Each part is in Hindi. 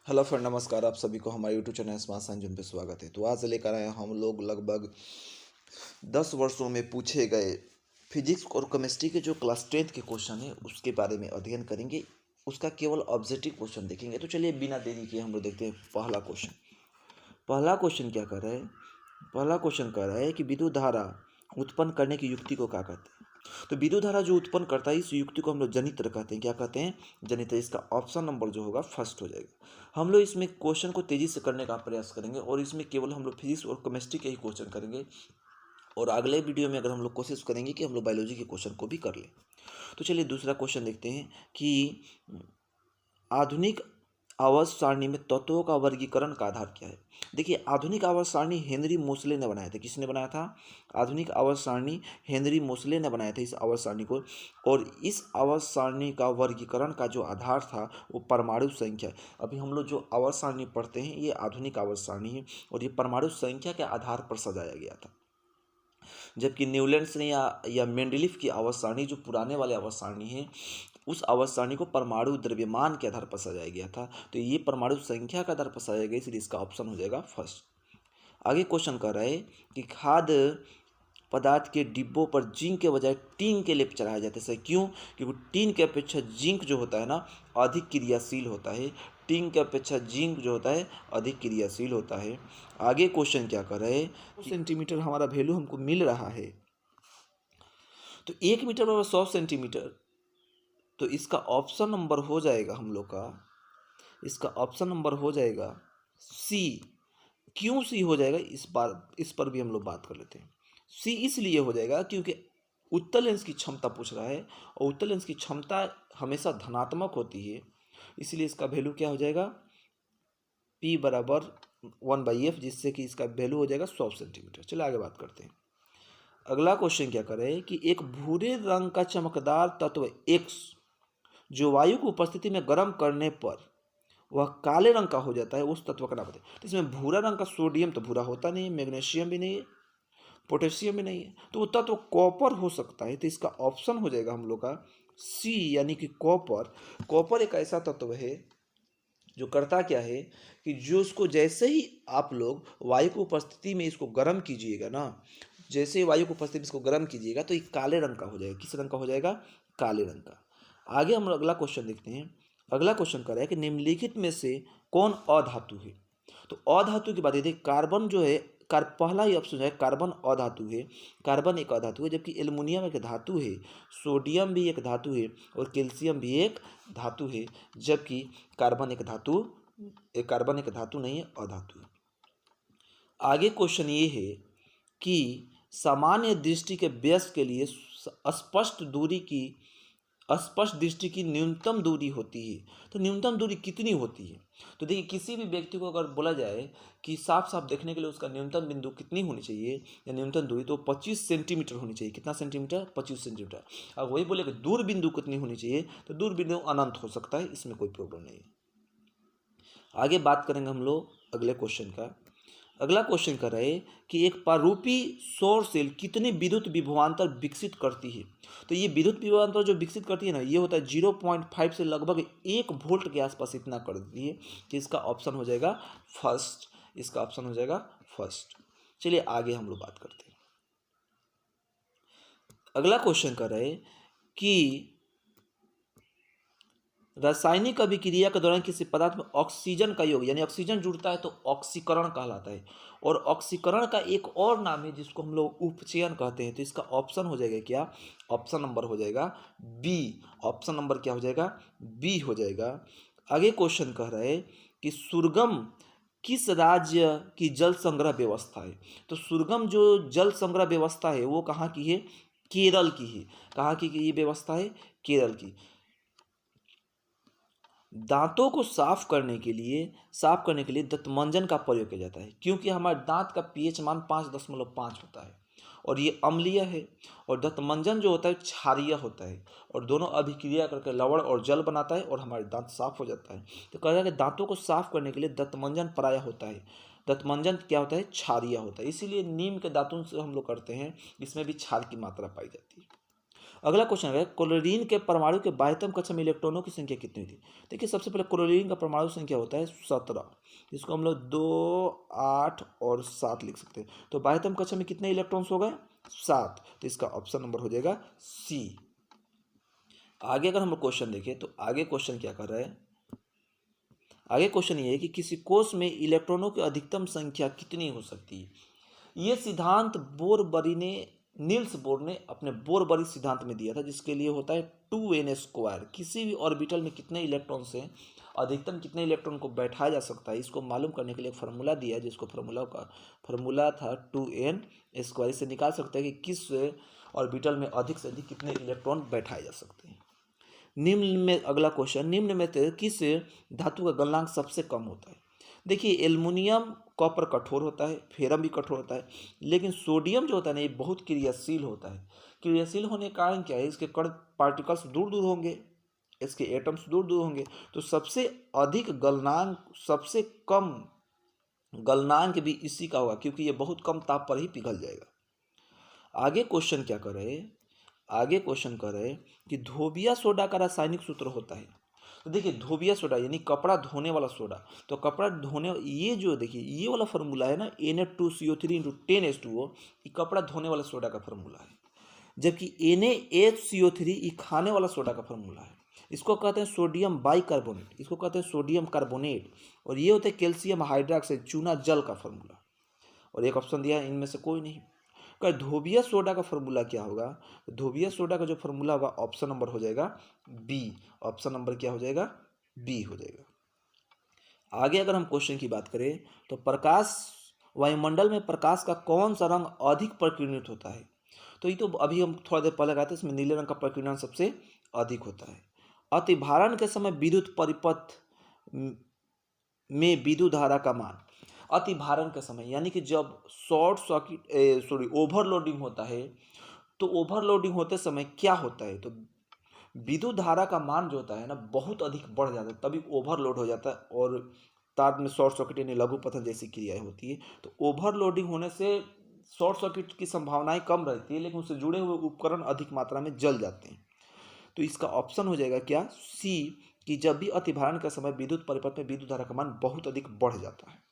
हेलो फ्रेंड, नमस्कार। आप सभी को हमारे यूट्यूब चैनल स्मार्ट साइंस जून पे स्वागत है। तो आज लेकर आए हैं हम लोग लगभग 10 वर्षों में पूछे गए फिजिक्स और केमिस्ट्री के जो क्लास 10th के क्वेश्चन है उसके बारे में अध्ययन करेंगे। उसका केवल ऑब्जेक्टिव क्वेश्चन देखेंगे। तो चलिए बिना देरी किए हम लोग देखते हैं पहला क्वेश्चन। पहला क्वेश्चन क्या कर रहा है? पहला क्वेश्चन कह रहा है कि विद्युत धारा उत्पन्न करने की युक्ति को क्या कहते हैं। तो विद्युत धारा जो उत्पन्न करता है इस युक्ति को हम लोग जनित्र कहते हैं। क्या कहते हैं? जनित्र। इसका ऑप्शन नंबर जो होगा फर्स्ट हो जाएगा। हम लोग इसमें क्वेश्चन को तेजी से करने का प्रयास करेंगे और इसमें केवल हम लोग फिजिक्स और केमिस्ट्री के ही क्वेश्चन करेंगे। और अगले वीडियो में अगर हम लोग कोशिश करेंगे कि हम लोग बायोलॉजी के क्वेश्चन को भी कर लें। तो चलिए दूसरा क्वेश्चन देखते हैं कि आधुनिक आवर्त सारणी में तत्वों का वर्गीकरण का आधार क्या है। देखिए, आधुनिक आवर्त सारणी हेनरी मोसले ने बनाया था। किसने बनाया था? आधुनिक आवर्त सारणी हेनरी मोसले ने बनाया था इस आवर्त सारणी को। और इस आवर्त सारणी का वर्गीकरण का जो आधार था वो परमाणु संख्या। अभी हम लोग जो आवर्त सारणी पढ़ते हैं ये आधुनिक आवर्त सारणी है और ये परमाणु संख्या के आधार पर सजाया गया था। जबकि न्यूलैंड्स ने या मेंडलीफ की आवर्त सारणी जो पुराने वाले आवर्त सारणी है उस आवर्त सारणी को परमाणु द्रव्यमान के आधार पर सजाया गया था। तो ये परमाणु संख्या के आधार पर सजाया गया, इसलिए इसका ऑप्शन हो जाएगा फर्स्ट। आगे क्वेश्चन कर रहा है कि खाद्य पदार्थ के डिब्बों पर जिंक के बजाय टीन के लेप चढ़ाया जाता है। क्यों? क्योंकि टीन के अपेक्षा जिंक जो होता है ना अधिक क्रियाशील होता है। टीन के अपेक्षा जिंक जो होता है अधिक क्रियाशील होता है। आगे क्वेश्चन क्या कर रहे हैं? सेंटीमीटर हमारा वैल्यू हमको मिल रहा है, तो 1 मीटर बराबर 100 सेंटीमीटर। तो इसका ऑप्शन नंबर हो जाएगा हम लोग का, इसका ऑप्शन नंबर हो जाएगा सी। क्यों सी हो जाएगा इस पर भी हम लोग बात कर लेते हैं। सी इसलिए हो जाएगा क्योंकि उत्तल लेंस की क्षमता पूछ रहा है और उत्तल लेंस की क्षमता हमेशा धनात्मक होती है, इसलिए इसका वैल्यू क्या हो जाएगा? P बराबर 1/f, जिससे कि इसका वैल्यू हो जाएगा 100 सेंटीमीटर। चलिए आगे बात करते हैं। अगला क्वेश्चन क्या करें कि एक भूरे रंग का चमकदार तत्व X जो वायु की उपस्थिति में गर्म करने पर वह काले रंग का हो जाता है, उस तत्व का नाम बताएं। तो इसमें भूरा रंग का सोडियम तो भूरा होता नहीं है, मैग्नीशियम भी नहीं है, पोटेशियम भी नहीं है, तो वो तत्व कॉपर हो सकता है। तो इसका ऑप्शन हो जाएगा हम लोग का सी, यानी कि कॉपर। कॉपर एक ऐसा तत्व है जो करता क्या है कि जो उसको जैसे ही आप लोग वायु की उपस्थिति में इसको गर्म कीजिएगा ना, जैसे ही वायु की उपस्थिति में इसको गर्म कीजिएगा तो ये काले रंग का हो जाएगा। किस रंग का हो जाएगा? काले रंग का। आगे हम अगला क्वेश्चन देखते हैं। अगला क्वेश्चन कर रहा है कि निम्नलिखित में से कौन अधातु है। तो अधातु की बात देखिए, कार्बन जो है पहला ही ऑप्शन है कार्बन अधातु है। कार्बन एक अधातु है, जबकि एल्युमिनियम एक धातु है, सोडियम भी एक धातु है और कैल्शियम भी एक धातु है। जबकि कार्बन एक धातु नहीं है, अधातु है। आगे क्वेश्चन ये है कि सामान्य दृष्टि के व्यस्त के लिए स्पष्ट दृष्टि की न्यूनतम दूरी होती है। तो न्यूनतम दूरी कितनी होती है? तो देखिए, किसी भी व्यक्ति को अगर बोला जाए कि साफ साफ देखने के लिए उसका न्यूनतम बिंदु कितनी होनी चाहिए या न्यूनतम दूरी, तो 25 सेंटीमीटर होनी चाहिए। कितना सेंटीमीटर? 25 सेंटीमीटर। अब वही बोले कि दूर बिंदु कितनी होनी चाहिए, तो दूर बिंदु अनंत हो सकता है, इसमें कोई प्रॉब्लम नहीं है। आगे बात करेंगे हम लोग अगले क्वेश्चन का। अगला क्वेश्चन कर रहे हैं कि एक पारूपी सौर सेल कितने विद्युत विभवांतर विकसित करती है। तो ये विद्युत विभवांतर जो विकसित करती है ना, ये होता है 0.5 से लगभग 1 वोल्ट के आसपास इतना कर देती है। कि इसका ऑप्शन हो जाएगा फर्स्ट। इसका ऑप्शन हो जाएगा फर्स्ट। चलिए आगे हम लोग बात करते हैं। अगला क्वेश्चन कर रहे हैं कि रासायनिक अभिक्रिया के दौरान किसी पदार्थ में ऑक्सीजन का योग, यानी ऑक्सीजन जुड़ता है तो ऑक्सीकरण कहलाता है। और ऑक्सीकरण का एक और नाम है जिसको हम लोग उपचयन कहते हैं। तो इसका ऑप्शन हो जाएगा क्या? ऑप्शन नंबर हो जाएगा बी। ऑप्शन नंबर क्या हो जाएगा? बी हो जाएगा। आगे क्वेश्चन कह रहा है कि सुरगम किस राज्य की जल संग्रह व्यवस्था है। तो सुरगम जो जल संग्रह व्यवस्था है वो कहाँ की है? केरल की है। कहाँ की ये व्यवस्था है? केरल की। दांतों को साफ करने के लिए दंतमंजन का प्रयोग किया जाता है, क्योंकि हमारे दांत का पीएच मान 5.5 होता है और ये अम्लीय है। और दंतमंजन जो होता है क्षारीय होता है और दोनों अभिक्रिया करके लवण और जल बनाता है और हमारे दांत साफ हो जाता है। तो कह रहा है कि दांतों को साफ करने के लिए दंतमंजन प्रायः होता है। दंतमंजन क्या होता है? क्षारीय होता है, इसीलिए नीम के दातुन से हम लोग करते हैं, इसमें भी क्षार की मात्रा पाई जाती है। अगला क्वेश्चन है क्लोरीन के परमाणु के बाह्यतम कक्षा में इलेक्ट्रॉनों की संख्या कितनी थी। देखिए सबसे पहले क्लोरीन का परमाणु संख्या होता है 17, इसको हम लोग 2, 8 और 7 लिख सकते हैं। तो बाह्यतम कक्षा में कितने इलेक्ट्रॉन्स हो गए 7, तो इसका ऑप्शन नंबर हो जाएगा सी। आगे अगर हम लोग क्वेश्चन देखें तो आगे क्वेश्चन क्या कर रहा है, आगे क्वेश्चन ये है कि किसी कोष में इलेक्ट्रॉनों की अधिकतम संख्या कितनी हो सकती है। ये सिद्धांत नील्स बोर ने अपने बोरबरी सिद्धांत में दिया था, जिसके लिए होता है 2n²। किसी भी ऑर्बिटल में कितने इलेक्ट्रॉन से अधिकतम कितने इलेक्ट्रॉन को बैठाया जा सकता है, इसको मालूम करने के लिए एक फार्मूला दिया, जिसको फार्मूला था 2n²। इससे निकाल सकते हैं कि किस ऑर्बिटल में अधिक से अधिक कितने इलेक्ट्रॉन बैठाए जा सकते हैं। निम्न में अगला क्वेश्चन, निम्न में से किस धातु का गलनांक सबसे कम होता है। देखिए एल्युमिनियम कॉपर कठोर होता है, फेरम भी कठोर होता है, लेकिन सोडियम जो होता है ना ये बहुत क्रियाशील होता है। क्रियाशील होने के कारण क्या है, इसके कण पार्टिकल्स दूर दूर होंगे, इसके एटम्स दूर दूर होंगे, तो सबसे अधिक गलनांक सबसे कम गलनांक भी इसी का होगा, क्योंकि ये बहुत कम ताप पर ही पिघल जाएगा। आगे क्वेश्चन क्या कर रहे हैं, आगे क्वेश्चन कर रहे हैं कि धोबिया सोडा का रासायनिक सूत्र होता है। तो देखिए धोबिया सोडा यानी कपड़ा धोने वाला सोडा, तो कपड़ा धोने ये जो देखिए ये वाला फार्मूला है ना Na2CO3 × 10H2O, ये कपड़ा धोने वाला सोडा का फार्मूला है, जबकि NaHCO3 ये खाने वाला सोडा का फार्मूला है। इसको कहते हैं सोडियम बाइकार्बोनेट, इसको कहते हैं सोडियम कार्बोनेट, और ये होते हैं कैल्शियम हाइड्रोक्साइड चूना जल का फार्मूला। और एक ऑप्शन दिया है इनमें से कोई नहीं। का धोबिया सोडा का फार्मूला क्या होगा, धोबिया सोडा का जो फार्मूला होगा ऑप्शन नंबर हो जाएगा बी। ऑप्शन नंबर क्या हो जाएगा, बी हो जाएगा। आगे अगर हम क्वेश्चन की बात करें तो प्रकाश वायुमंडल में प्रकाश का कौन सा रंग अधिक प्रकीर्णित होता है। तो ये तो अभी हम थोड़ा देर पहले कहते हैं, इसमें नीले रंग का प्रकीर्णन सबसे अधिक होता है। अतिभारण के समय विद्युत परिपथ में विद्युत धारा का मान, अतिभारण के समय यानी कि जब ओवरलोडिंग होता है, तो ओवरलोडिंग होते समय क्या होता है, तो विद्युत धारा का मान जो होता है ना बहुत अधिक बढ़ जाता है, तभी ओवरलोड हो जाता है, और तार में शॉर्ट सर्किट यानी लघु पतन जैसी क्रियाएं होती है। तो ओवरलोडिंग होने से शॉर्ट सर्किट की संभावनाएं कम रहती है, लेकिन उससे जुड़े हुए उपकरण अधिक मात्रा में जल जाते हैं। तो इसका ऑप्शन हो जाएगा क्या, सी, कि जब भी अतिभारण का समय विद्युत परिपथ में विद्युत धारा का मान बहुत अधिक बढ़ जाता है।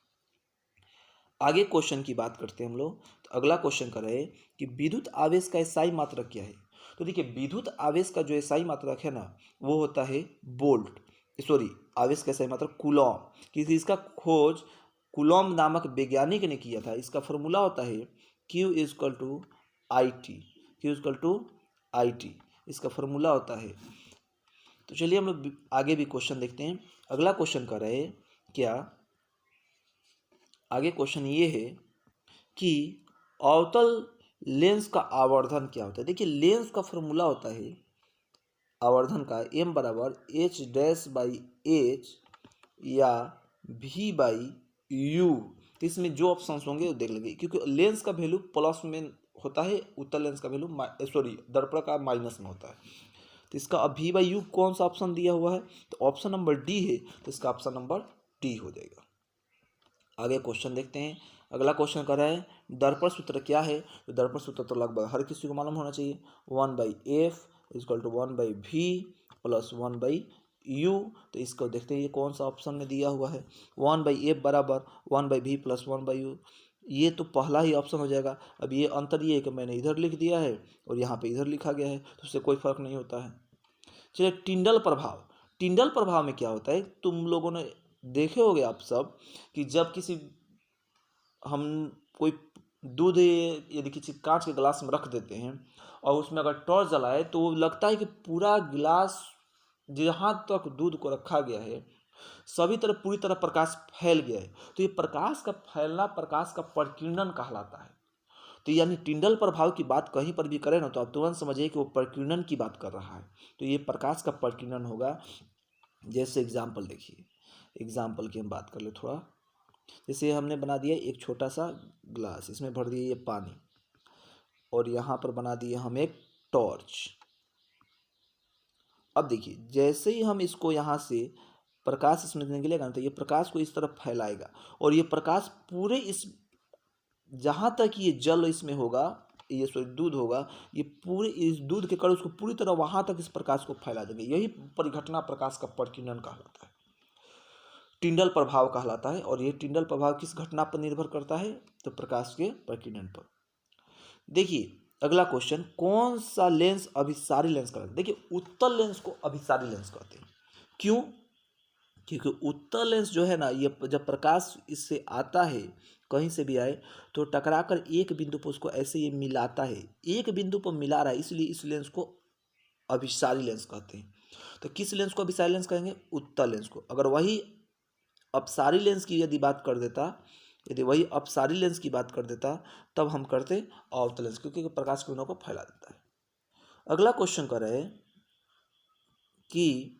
आगे क्वेश्चन की बात करते हैं हम लोग, तो अगला क्वेश्चन कर रहे हैं कि विद्युत आवेश का एसआई मात्रक क्या है। तो देखिए विद्युत आवेश का जो एसआई मात्रक है ना वो होता है आवेश का एसआई मात्रक कूलॉम। किसी इसका खोज कूलॉम नामक वैज्ञानिक ने किया था। इसका फॉर्मूला होता है Q=IT, इसका फॉर्मूला होता है। तो चलिए हम लोग आगे भी क्वेश्चन देखते हैं। अगला क्वेश्चन कर रहे हैं क्या, आगे क्वेश्चन ये है कि अवतल लेंस का आवर्धन क्या होता है। देखिए लेंस का फॉर्मूला होता है आवर्धन का m/h' या v/u। तो इसमें जो ऑप्शन होंगे वो देख लेंगे, क्योंकि लेंस का वैल्यू प्लस में होता है, उत्तल लेंस का वैल्यू दर्पण का माइनस में होता है। तो इसका अब v/u कौन सा ऑप्शन दिया हुआ है, तो ऑप्शन नंबर डी है, तो इसका ऑप्शन नंबर डी हो जाएगा। आगे क्वेश्चन देखते हैं। अगला क्वेश्चन कर रहा है दर्पण सूत्र क्या है। तो दर्पण सूत्र तो लगभग हर किसी को मालूम होना चाहिए, 1/f = 1/v + 1/u। तो इसको देखते हैं ये कौन सा ऑप्शन में दिया हुआ है, 1/f = 1/v + 1/u। ये तो पहला ही ऑप्शन हो जाएगा। अब ये अंतर ये है कि मैंने इधर लिख दिया है और यहाँ पे इधर लिखा गया है, तो उससे कोई फर्क नहीं होता है। चलिए टिंडल प्रभाव, टिंडल प्रभाव में क्या होता है, तुम लोगों ने देखे होंगे आप सब कि जब हम कोई दूध यदि किसी कांच के गिलास में रख देते हैं और उसमें अगर टॉर्च जलाए तो लगता है कि पूरा गिलास जहाँ तक दूध को रखा गया है सभी तरफ पूरी तरह प्रकाश फैल गया है। तो ये प्रकाश का फैलना प्रकाश का प्रकीर्णन कहलाता है। तो यानी टिंडल प्रभाव की बात कहीं पर भी करें ना तो आप तुरंत समझिए कि वो प्रकीर्णन की बात कर रहा है। तो ये प्रकाश का प्रकीर्णन होगा। जैसे एग्जाम्पल देखिए, एग्जाम्पल की हम बात कर ले थोड़ा। जैसे हमने बना दिया एक छोटा सा ग्लास, इसमें भर दिए ये पानी और यहाँ पर बना दिए हम एक टॉर्च। अब देखिए जैसे ही हम इसको यहाँ से प्रकाश इसमें निकलेगा ना तो ये प्रकाश को इस तरफ फैलाएगा और ये प्रकाश पूरे इस जहाँ तक ये जल इसमें होगा ये सॉरी दूध होगा, ये पूरे इस दूध के कण उसको पूरी तरह वहां तक इस प्रकाश को फैला देंगे। यही परिघटना प्रकाश का प्रकीर्णन कहलाता है, टिंडल प्रभाव कहलाता है। और ये टिंडल प्रभाव किस घटना पर निर्भर करता है? तो प्रकाश के प्रकीर्णन पर। देखिए अगला क्वेश्चन, कौन सा लेंस अभिसारी लेंस कहलाता है? देखिए उत्तल लेंस को अभिसारी लेंस कहते हैं। क्यों? क्योंकि उत्तल लेंस जो है ना, ये जब प्रकाश इससे आता है, कहीं से भी आए, तो टकराकर एक बिंदु पर उसको ऐसे ये मिलाता है, एक बिंदु पर मिला रहा है, इसलिए इस लेंस को अभिसारी लेंस कहते हैं। तो किस लेंस को अभिसारी लेंस कहेंगे? उत्तल लेंस को। अगर वही अपसारी लेंस की यदि बात कर देता, यदि वही अपसारी लेंस की बात कर देता, तब हम करते अवतल लेंस, क्योंकि प्रकाश किरणों को फैला देता है। अगला क्वेश्चन कर रहे हैं कि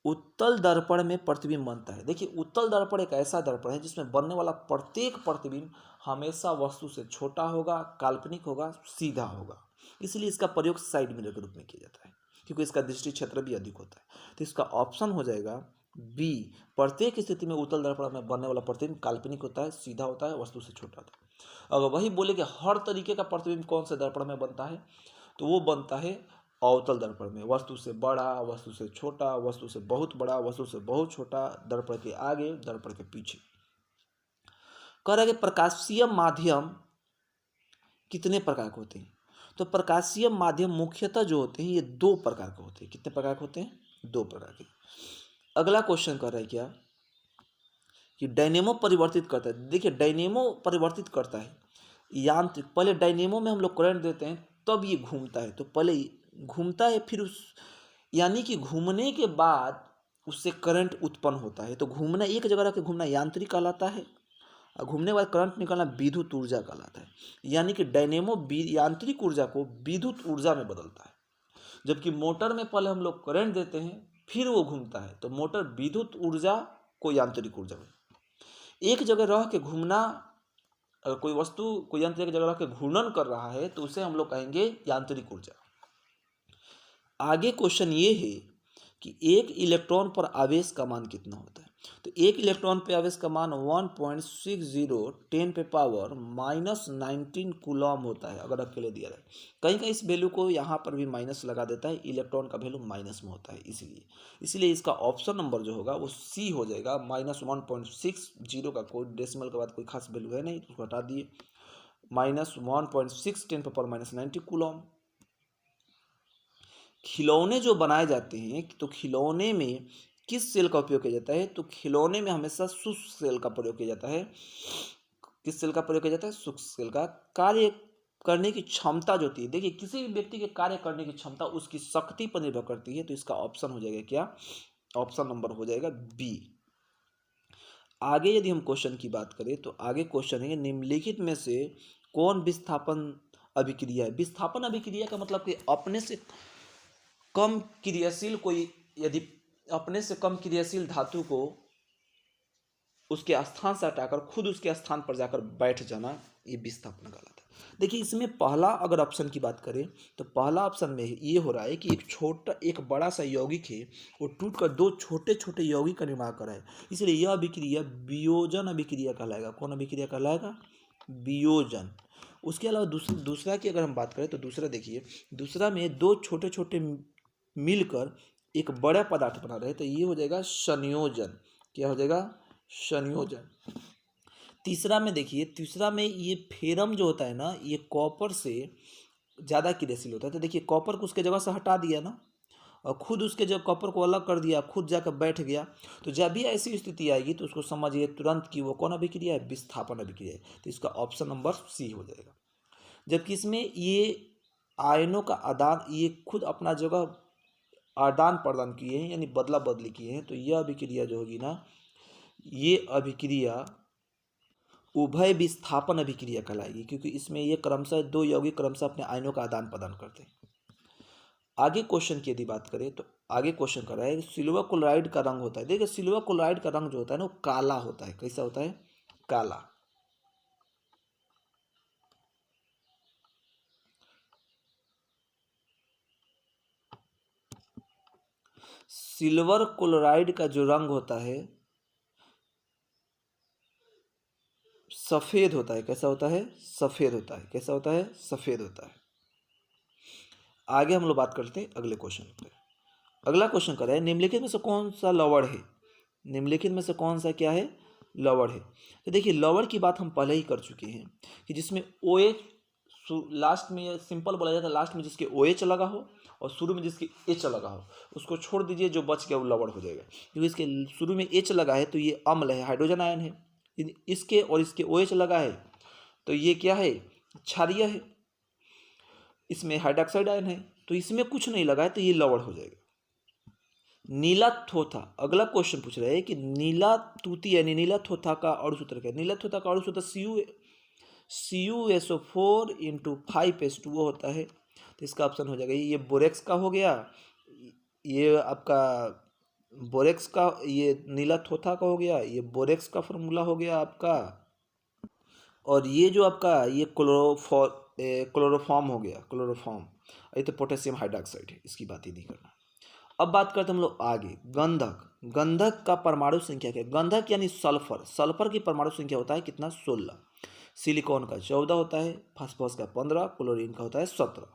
उत्तल दर्पण में प्रतिबिंब बनता है। देखिए उत्तल दर्पण एक ऐसा दर्पण है जिसमें बनने वाला प्रत्येक प्रतिबिंब हमेशा वस्तु से छोटा होगा, काल्पनिक होगा, सीधा होगा। इसलिए इसका प्रयोग साइड मिरर के रूप में किया जाता है, क्योंकि इसका दृष्टि क्षेत्र भी अधिक होता है। तो इसका ऑप्शन हो जाएगा बी, प्रत्येक स्थिति में उत्तल दर्पण में बनने वाला प्रतिबिंब काल्पनिक होता है, सीधा होता है, वस्तु से छोटा होता है। अगर वही बोले कि हर तरीके का प्रतिबिंब कौन से दर्पण में बनता है, तो वो बनता है अवतल दर्पण में। वस्तु से बड़ा, वस्तु से छोटा, वस्तु से बहुत बड़ा, वस्तु से बहुत छोटा, दर्पण के आगे, दर्पण के पीछे। कह रहा है कि प्रकाशीय माध्यम कितने प्रकार के होते हैं? तो प्रकाशीय माध्यम मुख्यतः जो होते हैं ये दो प्रकार के होते हैं। कितने प्रकार के होते हैं? दो प्रकार के। अगला क्वेश्चन कर रहा है क्या कि डायनेमो परिवर्तित करता है। देखिए डायनेमो परिवर्तित करता है यांत्रिक। पहले डायनेमो में हम लोग करंट देते हैं, तब ये घूमता है। तो पहले घूमता है, फिर उस यानी कि घूमने के बाद उससे करंट उत्पन्न होता है। तो घूमना, एक जगह रह के घूमना यांत्रिक कहलाता है, और घूमने के बाद करंट निकलना विद्युत ऊर्जा कहलाता है। यानी कि डायनेमो यांत्रिक ऊर्जा को विद्युत ऊर्जा में बदलता है, जबकि मोटर में पहले हम लोग करंट देते हैं फिर वो घूमता है। तो मोटर विद्युत ऊर्जा को यांत्रिक ऊर्जा में, एक जगह रह के घूमना, अगर कोई वस्तु कोई यंत्र एक जगह रह के घूर्णन कर रहा है तो उसे हम लोग कहेंगे यांत्रिक ऊर्जा। आगे क्वेश्चन ये है कि एक इलेक्ट्रॉन पर आवेश का मान कितना होता है? तो एक इलेक्ट्रॉन पर आवेश का मान 1.60 10⁻⁻19 कूलम होता है, अगर अकेले दिया जाए। कहीं कहीं इस वैल्यू को यहाँ पर भी माइनस लगा देता है, इलेक्ट्रॉन का वैल्यू माइनस में होता है, इसलिए इसका ऑप्शन नंबर जो होगा वो सी हो जाएगा। -1.60 का कोई डेसिमल के बाद कोई खास वैल्यू है नहीं, तो उसको हटा दिए। -1.6 10⁻⁻90 कूलम। खिलौने जो बनाए जाते हैं, तो खिलौने में किस सेल का उपयोग किया जाता है? तो खिलौने में हमेशा शुष्क सेल का प्रयोग किया जाता है। किस सेल का प्रयोग किया जाता है? शुष्क सेल का। कार्य करने की क्षमता जो होती है, देखिए किसी भी व्यक्ति के कार्य करने की क्षमता उसकी शक्ति पर निर्भर करती है। तो इसका ऑप्शन हो जाएगा क्या? ऑप्शन नंबर हो जाएगा बी। आगे यदि हम क्वेश्चन की बात करें तो आगे क्वेश्चन है निम्नलिखित में से कौन विस्थापन अभिक्रिया है? विस्थापन अभिक्रिया का मतलब कि अपने से कम क्रियाशील कोई, यदि अपने से कम क्रियाशील धातु को उसके स्थान से हटाकर खुद उसके स्थान पर जाकर बैठ जाना, ये विस्थापन कहलाता है। देखिए इसमें पहला अगर ऑप्शन की बात करें तो पहला ऑप्शन में ये हो रहा है कि एक बड़ा सा यौगिक है, वो टूटकर दो छोटे छोटे यौगिक का निर्माण कर रहा है, इसलिए यह अभिक्रिया वियोजन अभिक्रिया कहलाएगा। कौन अभिक्रिया कहलाएगा? वियोजन। उसके अलावा दूसरा की अगर हम बात करें तो दूसरा देखिए, दूसरा में दो छोटे छोटे मिलकर एक बड़ा पदार्थ बना रहे हैं, तो ये हो जाएगा संयोजन। क्या हो जाएगा? संयोजन। तीसरा में देखिए, तीसरा में ये फेरम जो होता है ना, ये कॉपर से ज़्यादा क्रियाशील होता है। तो देखिए कॉपर को उसके जगह से हटा दिया ना, और खुद उसके जब कॉपर को अलग कर दिया, खुद जाकर बैठ गया। तो जब भी ऐसी स्थिति आएगी तो उसको समझिए तुरंत कि वो कौन अभिक्रिया है? विस्थापन अभिक्रिया है। तो इसका ऑप्शन नंबर सी हो जाएगा। जबकि इसमें ये आयनों का आदान, ये खुद अपना जगह आदान प्रदान किए हैं, यानी बदला बदली किए हैं। तो यह अभिक्रिया जो होगी ना, ये अभिक्रिया उभय विस्थापन अभिक्रिया कहलाएगी, क्योंकि इसमें ये क्रमशः दो यौगिक क्रमशः अपने आयनों का आदान प्रदान करते हैं। आगे क्वेश्चन की यदि बात करें तो आगे क्वेश्चन कर रहा है सिल्वर क्लोराइड का रंग होता है। देखिए सिल्वर क्लोराइड का रंग जो होता है ना, वो काला होता है। कैसा होता है? काला। सिल्वर क्लोराइड का जो रंग होता है, सफ़ेद होता है। कैसा होता है? सफ़ेद होता है। कैसा होता है? सफ़ेद होता है। आगे हम लोग बात करते हैं अगले क्वेश्चन पे। अगला क्वेश्चन कर रहा है निम्नलिखित में से कौन सा लवण है? निम्नलिखित में से कौन सा क्या है? लवण है। तो देखिए लवण की बात हम पहले ही कर चुके हैं कि जिसमें ओ एच लास्ट में, सिंपल बोला जाता है, लास्ट में जिसके ओ एच लगा हो और शुरू में जिसके एच लगा हो उसको छोड़ दीजिए, जो बच गया वो लवण हो जाएगा। क्योंकि इसके शुरू में एच लगा है तो ये अम्ल है, हाइड्रोजन आयन है। इसके और इसके ओ एच लगा है तो ये क्या है? क्षारीय है। इसमें हाइड्रोक्साइड आयन है तो इसमें कुछ नहीं लगा है तो ये लवण हो जाएगा। नीला थोथा, अगला क्वेश्चन पूछ रहे हैं कि नीला तूती यानी नीला थोथा का अणु सूत्र क्या है? नीला थोथा का अणु सूत्र CuSO4 इंटू 5H2O होता है। तो इसका ऑप्शन हो जाएगा ये बोरेक्स का हो गया, ये आपका बोरेक्स का, ये नीला थोथा का हो गया, ये बोरेक्स का फॉर्मूला हो गया आपका, और ये जो आपका ये क्लोरोफॉर्म हो गया, क्लोरोफॉर्म। ये तो पोटेशियम हाइड्रोक्साइड है, इसकी बात ही नहीं करना। अब बात करते हैं हम लोग आगे गंधक। गंधक का परमाणु संख्या क्या है? गंधक यानी सल्फर, सल्फर की परमाणु संख्या होता है कितना? 16। सिलिकॉन का 14 होता है, फास्फोरस का 15, क्लोरीन का होता है 17।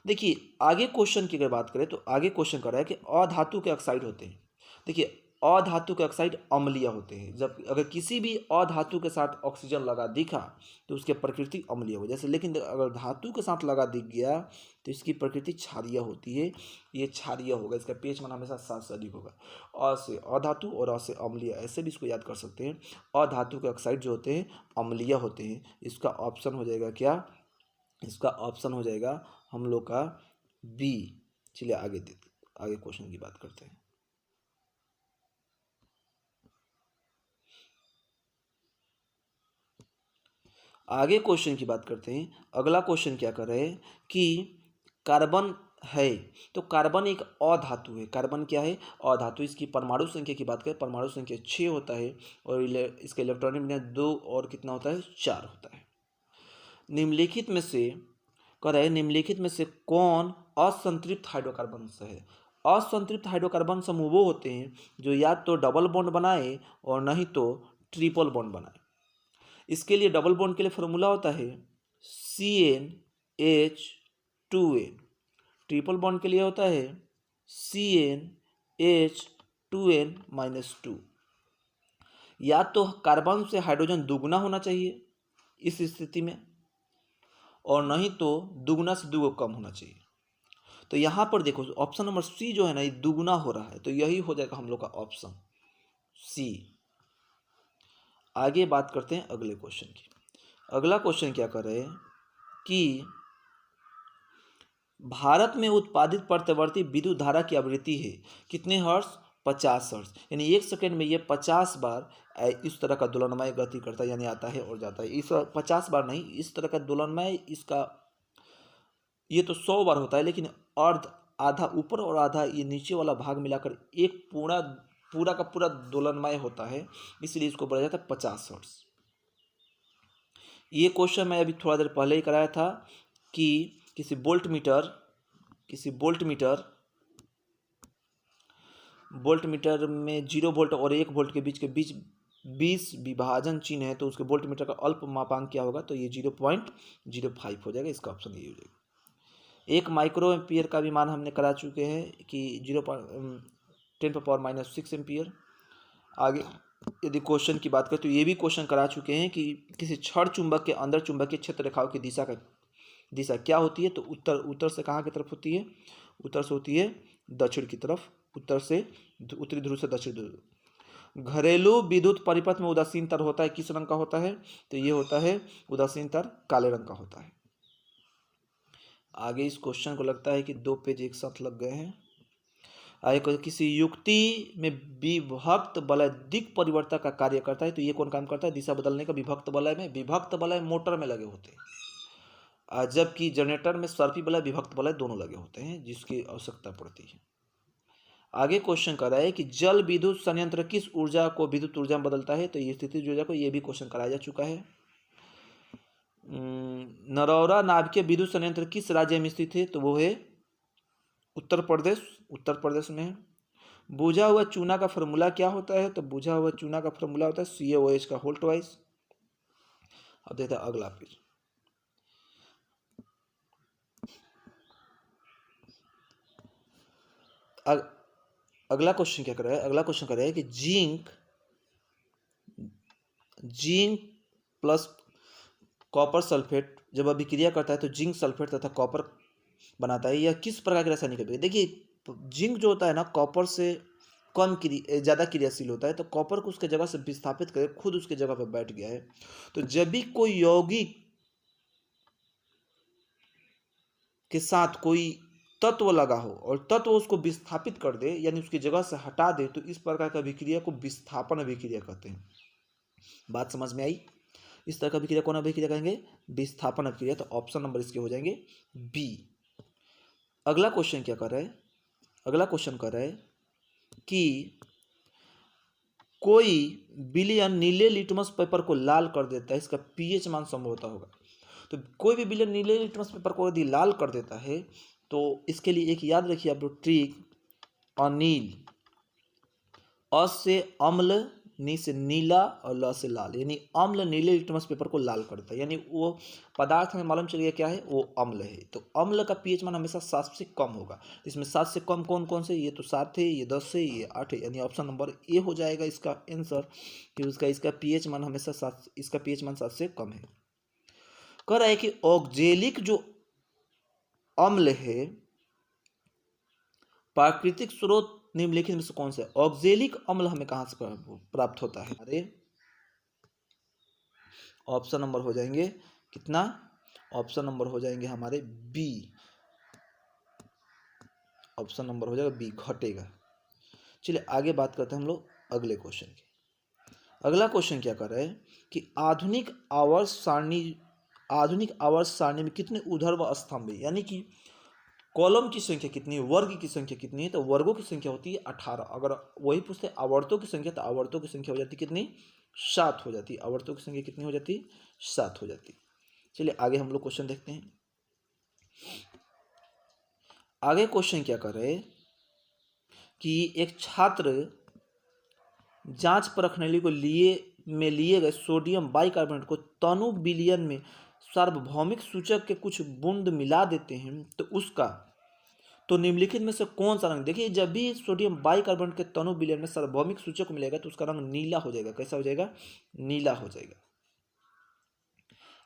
देखिए आगे क्वेश्चन की अगर बात करें तो आगे क्वेश्चन कर रहा है कि अधातु के ऑक्साइड होते हैं। देखिए अधातु के ऑक्साइड अम्लीय होते हैं। जब अगर किसी भी अधातु के साथ ऑक्सीजन लगा दिखा तो उसकी प्रकृति अम्लीय हो जैसे, लेकिन अगर धातु के साथ लगा दिख गया तो इसकी प्रकृति क्षारीय होती है। ये क्षारीय होगा, इसका pH मान हमेशा 7 से अधिक होगा। अ से अधातु और अ से अम्लीय, ऐसे भी इसको याद कर सकते हैं। अधातु के ऑक्साइड जो होते हैं अम्लीय होते हैं। इसका ऑप्शन हो जाएगा क्या? इसका ऑप्शन हो जाएगा हम लोग का बी। चलिए आगे क्वेश्चन की बात करते हैं। आगे क्वेश्चन की बात करते हैं। अगला क्वेश्चन क्या कर रहे हैं कि कार्बन है, तो कार्बन एक अधातु है। कार्बन क्या है? अधातु। इसकी परमाणु संख्या की बात करें, परमाणु संख्या 6 होता है और इसका इलेक्ट्रॉनिक विन्यास 2 और कितना होता है? 4 होता है। निम्नलिखित में से कह रहे हैं निम्नलिखित में से कौन असंतृप्त हाइड्रोकार्बन है? असंतृप्त हाइड्रोकार्बन समूह वो होते हैं जो या तो डबल बॉन्ड बनाए और नहीं तो ट्रिपल बॉन्ड बनाए। इसके लिए डबल बॉन्ड के लिए फॉर्मूला होता है CnH2n। ट्रिपल बॉन्ड के लिए होता है CnH2n-2। या तो कार्बन से हाइड्रोजन दुगुना होना चाहिए इस स्थिति में, और नहीं तो दुगुना से 2 कम होना चाहिए। तो यहाँ पर देखो ऑप्शन नंबर सी जो है ना, ये दुगुना हो रहा है तो यही हो जाएगा हम लोग का ऑप्शन सी। आगे बात करते हैं अगले क्वेश्चन की। अगला क्वेश्चन क्या कर रहे हैं कि भारत में उत्पादित प्रत्यावर्ती विद्युत धारा की आवृत्ति है कितने हर्ट्ज? 50 हर्ट्ज। यानी 1 सेकंड में ये 50 बार इस तरह का दोलनमय गति करता है, यानी आता है और जाता है। इस 50 बार नहीं, इस तरह का दोलनमय इसका ये तो 100 बार होता है, लेकिन अर्ध, आधा ऊपर और आधा ये नीचे वाला भाग मिलाकर एक पूरा पूरा का पूरा दोलनमय होता है, इसलिए इसको बोला जाता है 50 हर्ट्ज। ये क्वेश्चन मैं अभी थोड़ा देर पहले ही कराया था कि किसी वोल्ट मीटर में 0 वोल्ट और 1 वोल्ट के बीच 20 विभाजन चिन्ह है तो उसके वोल्ट मीटर का अल्प मापांक क्या होगा? तो ये 0.05 हो जाएगा। इसका ऑप्शन ये हो जाएगा। 1 माइक्रो एम्पियर का भी मान हमने करा चुके हैं कि 10⁻⁻6 एम्पियर। आगे यदि क्वेश्चन की बात करें तो ये भी क्वेश्चन करा चुके हैं कि किसी छड़ चुंबक के अंदर चुंबकीय क्षेत्र रेखाओं की दिशा क्या होती है? तो उत्तर से कहाँ की तरफ होती है? उत्तर से होती है दक्षिण की तरफ। उत्तरी ध्रुव से दक्षिण ध्रुव। घरेलू विद्युत परिपथ में उदासीन तार होता है, किस रंग का होता है? तो ये होता है उदासीन तार काले रंग का होता है। आगे इस क्वेश्चन को लगता है कि 2 पेज एक साथ लग गए हैं। आगे किसी युक्ति में विभक्त वलय दिक् परिवर्तक का कार्य करता है तो ये कौन काम करता है? दिशा बदलने का विभक्त वलय मोटर में लगे होते हैं, जबकि जनरेटर में सर्पी वलय विभक्त वलय दोनों लगे होते हैं जिसकी आवश्यकता पड़ती है। आगे क्वेश्चन कर रहा है कि जल विद्युत संयंत्र किस ऊर्जा को विद्युत ऊर्जा में बदलता है? तो ये स्थितिज ऊर्जा को, ये भी क्वेश्चन कराया जा चुका है। नरौरा नाभिकीय विद्युत संयंत्र किस राज्य में स्थित है? तो वो है उत्तर प्रदेश में है। बुझा हुआ चूना का फॉर्मूला क्या होता है? तो बुझा हुआ चूना का फॉर्मूला होता है CaOH का होल ट्वाइस। अब देखते हैं अगला पेज। अगला क्वेश्चन क्या कर रहा है, अगला क्वेश्चन कर रहा है कि जिंक प्लस कॉपर सल्फेट जब अभिक्रिया करता है तो जिंक सल्फेट तथा कॉपर बनाता है। यह किस प्रकार की रासायनिक अभिक्रिया? देखिए जिंक जो होता है ना कॉपर से ज़्यादा क्रियाशील होता है, तो कॉपर को उसके जगह से विस्थापित करके खुद उसके जगह पर बैठ गया है। तो जब भी कोई यौगिक के साथ कोई तत्व लगा हो और तत्व उसको विस्थापित कर दे यानी उसकी जगह से हटा दे, तो इस प्रकार की अभिक्रिया को विस्थापन अभिक्रिया कहते हैं। बात समझ में आई? इस तरह का अभिक्रिया कौन अभिक्रिया कहेंगे? विस्थापन अभिक्रिया। तो ऑप्शन नंबर इसके हो जाएंगे बी। अगला क्वेश्चन क्या कर रहा है, अगला क्वेश्चन कर रहा है कि कोई विलयन नीले लिटमस पेपर को लाल कर देता है, इसका पीएच मान संभवतः होगा। तो कोई भी विलयन नीले लिटमस पेपर को यदि लाल कर देता है तो इसके लिए एक याद रखिए आप लोग ट्रिक, अनील, अ से अम्ल, नी से नीला और ल से लाल, यानी अम्ल नीले लिटमस पेपर को लाल करता है, यानी वो पदार्थ में मालूम चल गया क्या है, वो अम्ल है। तो अम्ल का पीएच मान हमेशा 7 से कम होगा। इसमें 7 से कम कौन कौन से? ये तो 7 है, ये 10 है, ये 8 है, यानी ऑप्शन नंबर ए हो जाएगा इसका आंसर कि इसका पीएच मान हमेशा 7, इसका पीएच मान 7 से कम है। कह रहा है कि ऑक्जेलिक जो अम्ल है प्राकृतिक स्रोत निम्नलिखित में से कौन सा है? ऑक्जेलिक अम्ल हमें कहां से प्राप्त होता है? अरे ऑप्शन नंबर हो जाएंगे कितना? ऑप्शन नंबर हो जाएंगे हमारे बी। ऑप्शन नंबर हो जाएगा बी, घटेगा। चलिए आगे बात करते हैं हम लोग अगले क्वेश्चन की। अगला क्वेश्चन क्या कर रहा है कि आधुनिक आवर्त सारणी में कितने ऊर्ध्व स्तंभ है, यानी कि कॉलम की संख्या कितनी है, वर्ग की संख्या कितनी है? तो वर्गों की संख्या होती है 18। अगर वही पूछते हैं आवर्तों की संख्या, तो आवर्तों की संख्या हो जाती है कितनी? 7 हो जाती है। आवर्तों की संख्या कितनी हो जाती? 7 हो जाती। चलिए आगे हम लोग क्वेश्चन देखते हैं। आगे क्वेश्चन क्या कर रहे हैं कि एक छात्र जांच परखनली को लिए गए सोडियम बाइकार्बोनेट को तनु विलयन में सार्वभौमिक सूचक के कुछ बूंद मिला देते हैं, तो निम्नलिखित में से कौन सा रंग? देखिए जब भी सोडियम बाइकार्बोनेट के तनु विलयन में सार्वभौमिक सूचक मिलेगा तो उसका रंग नीला हो जाएगा। कैसा हो जाएगा? नीला हो जाएगा।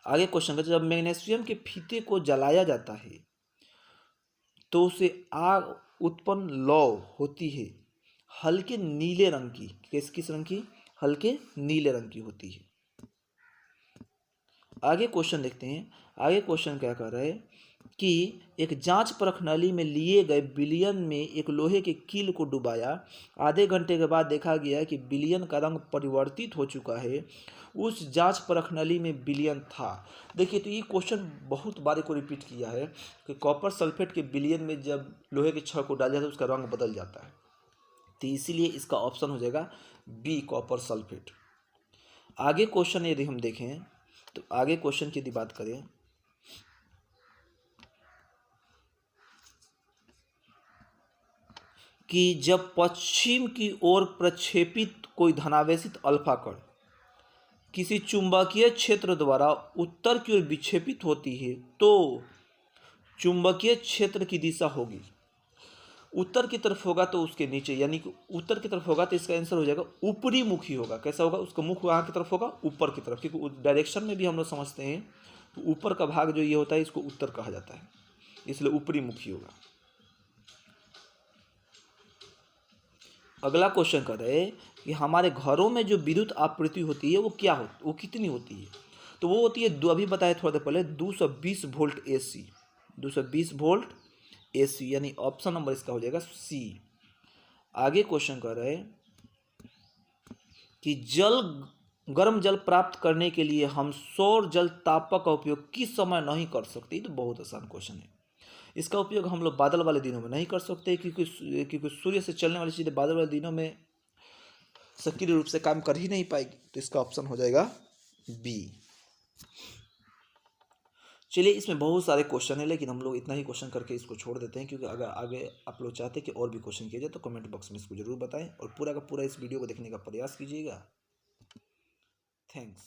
आगे क्वेश्चन का, जब मैग्नीशियम के फीते को जलाया जाता है तो उसे आग उत्पन्न लौ होती है हल्के नीले रंग की। किस रंग की? हल्के नीले रंग की होती है। आगे क्वेश्चन देखते हैं। आगे क्वेश्चन क्या कर रहा है कि एक जांच परखनली में लिए गए विलयन में एक लोहे के कील को डुबाया, आधे घंटे के बाद देखा गया कि विलयन का रंग परिवर्तित हो चुका है। उस जांच परखनली में विलयन था। देखिए तो ये क्वेश्चन बहुत बार को रिपीट किया है कि कॉपर सल्फेट के विलयन में जब लोहे के छड़ को डाला जाता है उसका रंग बदल जाता है, तो इसीलिए इसका ऑप्शन हो जाएगा बी, कॉपर सल्फेट। आगे क्वेश्चन यदि हम देखें तो आगे क्वेश्चन की यदि बात करें कि जब पश्चिम की ओर प्रक्षेपित कोई धनावेशित अल्फा कण किसी चुंबकीय क्षेत्र द्वारा उत्तर की ओर विक्षेपित होती है तो चुंबकीय क्षेत्र की दिशा होगी उत्तर की तरफ होगा तो उसके नीचे, यानी कि उत्तर की तरफ होगा तो इसका आंसर हो जाएगा ऊपरी मुखी होगा। कैसा होगा? उसका मुख वहाँ की तरफ होगा, ऊपर की तरफ, क्योंकि डायरेक्शन में भी हम लोग समझते हैं तो ऊपर का भाग जो ये होता है इसको उत्तर कहा जाता है, इसलिए ऊपरी मुखी होगा। अगला क्वेश्चन कर रहे हैं कि हमारे घरों में जो विद्युत आपूर्ति होती है वो क्या होती, वो कितनी होती है? तो वो होती है, अभी बताया थोड़ा देर पहले, 220 वोल्ट AC। 220 वोल्ट AC, यानी ऑप्शन नंबर इसका हो जाएगा सी। आगे क्वेश्चन कर रहे हैं कि गर्म जल प्राप्त करने के लिए हम सौर जल तापक का उपयोग किस समय नहीं कर सकते? तो बहुत आसान क्वेश्चन है। इसका उपयोग हम लोग बादल वाले दिनों में नहीं कर सकते क्योंकि सूर्य से चलने वाली चीज़ें बादल वाले दिनों में सक्रिय रूप से काम कर ही नहीं पाएगी, तो इसका ऑप्शन हो जाएगा बी। चलिए इसमें बहुत सारे क्वेश्चन है लेकिन हम लोग इतना ही क्वेश्चन करके इसको छोड़ देते हैं, क्योंकि अगर आगे आप लोग चाहते हैं कि और भी क्वेश्चन किया जाए तो कमेंट बॉक्स में इसको जरूर बताएं और पूरा का पूरा इस वीडियो को देखने का प्रयास कीजिएगा। थैंक्स।